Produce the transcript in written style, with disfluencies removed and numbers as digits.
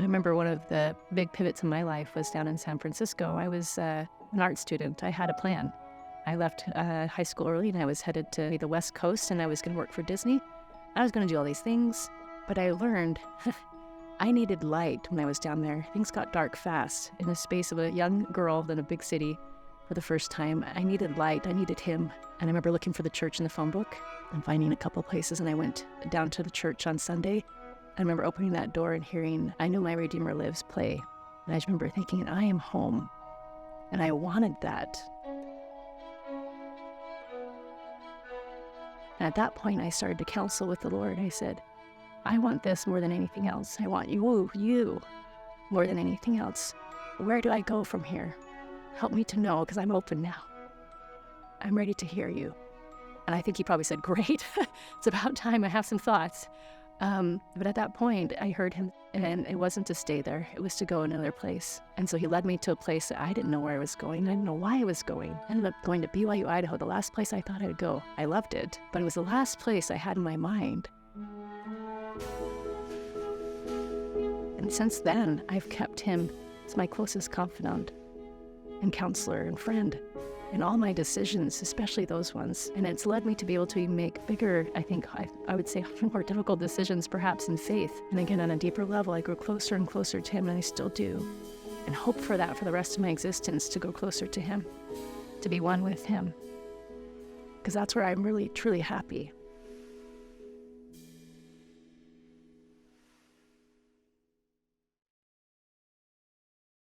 And I remember one of the big pivots in my life was down in San Francisco. I was an art student. I had a plan. I left high school early, and I was headed to the West Coast, and I was going to work for Disney. I was going to do all these things, but I learned I needed light when I was down there. Things got dark fast. In the space of a young girl in a big city for the first time, I needed light. I needed him. And I remember looking for the church in the phone book and finding a couple places, and I went down to the church on Sunday. I remember opening that door and hearing I Know My Redeemer Lives play. And I just remember thinking, I am home. And I wanted that. And at that point, I started to counsel with the Lord. I said, I want this more than anything else. I want you more than anything else. Where do I go from here? Help me to know, because I'm open now. I'm ready to hear you. And I think he probably said, great, it's about time I have some thoughts. But at that point, I heard him, and it wasn't to stay there. It was to go another place. And so he led me to a place that I didn't know where I was going. I didn't know why I was going. I ended up going to BYU, Idaho, the last place I thought I'd go. I loved it, but it was the last place I had in my mind. And since then, I've kept him as my closest confidant and counselor and friend in all my decisions, especially those ones. And it's led me to be able to make bigger, I would say, more difficult decisions, perhaps in faith. And again, on a deeper level, I grew closer and closer to him, and I still do. And hope for that for the rest of my existence, to go closer to him, to be one with him. Because that's where I'm really, truly happy.